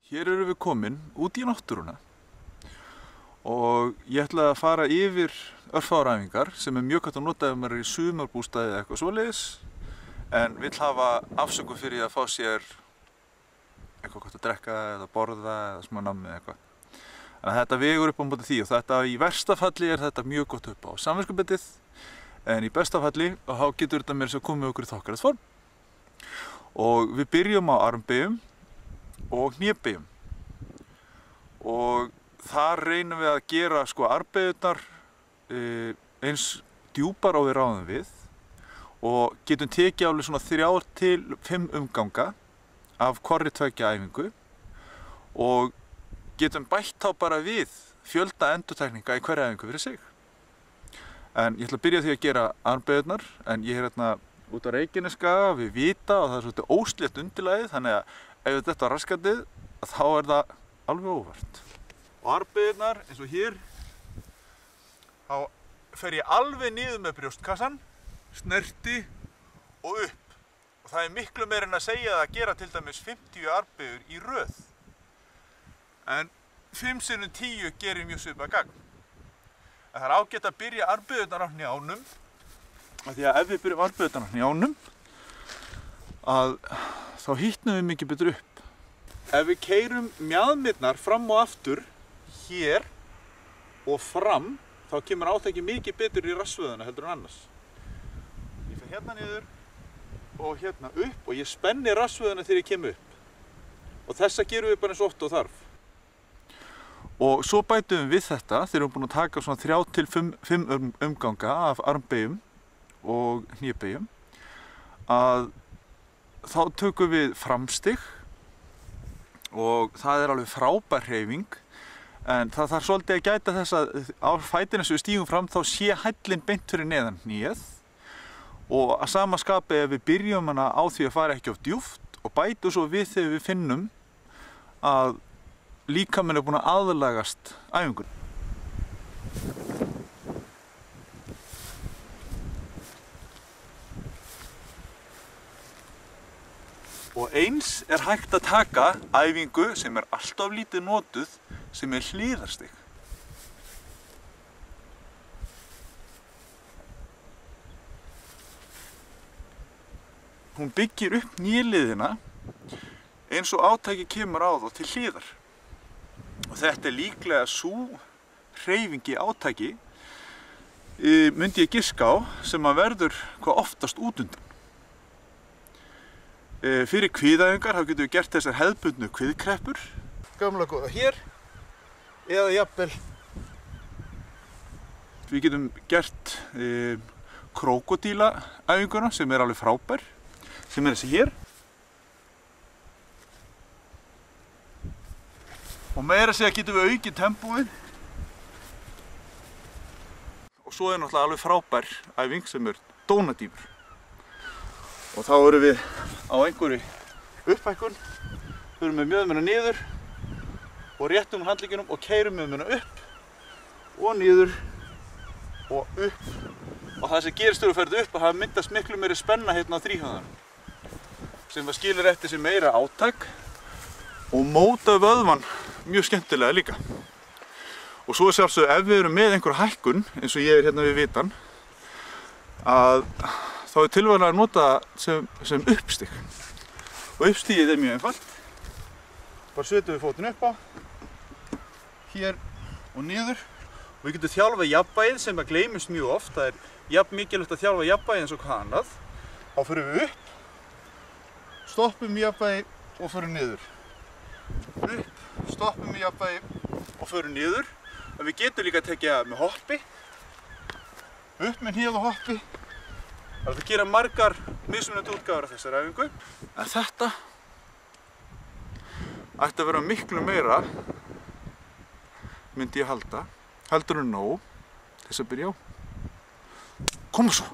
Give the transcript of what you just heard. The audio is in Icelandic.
Hér erum við komin út í náttúruna og ég ætla að fara yfir örfáræfingar sem mjög hægt að nota ef maður í sumarbústaði eða eitthvað svoleiðis en vill hafa afsökun fyrir að fá sér eitthvað gott að drekka eða borða eða smá nammi eða eitthvað. Þannig að þetta vegur upp á móti því og þetta í versta falli þetta mjög gott upp á samviskubitið en í besta falli þá getur þetta meira að koma okkur í þokkalegt form. Og við byrjum á armbeygjum og hnébegjum og þar reynum við að gera armbegjurnar eins djúpar og við ráðum við og getum tekið alveg svona 3 til 5 umganga af hvorri tveggja æfingu og getum bætt þá bara við fjölda endurtekninga í hverja æfingu fyrir sig. En ég ætla að byrja því að gera armbegjurnar en ég hérna út á Reykjaneskaga við Vita og það svolítið óslétt undirlagið þannig að ef þetta er raskatið þá það alveg óvart. Og armbegjurnar eins og hér þá fer ég alveg niður með brjóstkassan, snerti og upp. Og það er miklu meira en að segja það að gera til dæmis 50 armbeygjur í röð. En 5 x 10 gerir mjög svipað gagn. En það er ágætt að byrja armbegjurnar á hnjánum af því að ef við byrjum armbegjurnar á hnjánum þá hitnum við mikið betur upp. Ef við keyrum mjaðmirnar fram og aftur hér og fram þá kemur átakið mikið betur í rassvöðuna heldur en annars. Ég fer hérna niður og hérna upp og ég spenni rassvöðuna þegar ég kem upp. Og þessa gerum við bara eins oft og þarf. Og svo bætum við þetta þegar við erum búin að taka svona 3 til 5 umganga af armbeygjum og hnébegjum að þá tökum við framstig og það er alveg frábær hreyfing en það þarf svolítið að gæta þess að á fætina sem við stígum fram þá sé hællinn beint fyrir neðan hnéð og að sama skapi ef við byrjum hana á því að fara ekki of djúpt og bætum svo við þegar við finnum að líkaminn er búinn að aðlagast æfingunni. Og eins er hægt að taka æfingu sem er alltof lítið notuð sem er hliðarstig. Hún byggir upp hnéliðina eins og átakið kemur á þá til hliðar. Og þetta er líklega sú hreyfing í átaki myndi ég giska á sem að verður hvað oftast út undan. Fyrir kviðæfingar þá getum við gert þessar hefðbundnu kviðkreppur. Gamla góða hér eða jafnvel við getum gert krókódílaæfinguna sem er alveg frábær sem er þessi hér. Og meira að segja getum við aukið tempóið. Og svo er náttúrulega alveg frábær æfing sem er dónadýfur. Og þá erum við á einhverju upphækkun, förum með mjöðmina niður og réttum handleggjunum og keyrum mjöðmina upp og niður og upp. Og það sem gerist þegar þú ferð upp að það myndast miklu meiri spenna hérna á þríhöfðanum sem það skilir eftir sig meira átak og móta vöðvann mjög skemmtilega líka. Og svo er sjálfsögðu ef við erum með einhverja hækkun eins og ég er hérna við Vitan að þá er tilvalið að nota sem uppstig. Og uppstigið er mjög einfalt. Bara setjum við fótinn upp á, hér og niður. Og við getum þjálfað jafnvægið sem að gleymist mjög oft. Það er jafn mikilvægt að þjálfa jafnvægið eins og hvað annað. Þá förum við upp, stoppum í jafnvægi og förum niður. Upp, stoppum í jafnvægi og förum niður. En við getum líka að tekja með hoppi. Upp með hnéð og hoppi. Það er að gera margar mismunandi útgáfur af þessari æfingu. En þetta ætti að vera miklu meira, myndi ég halda, heldur en nóg til þess að byrja á. Koma svo!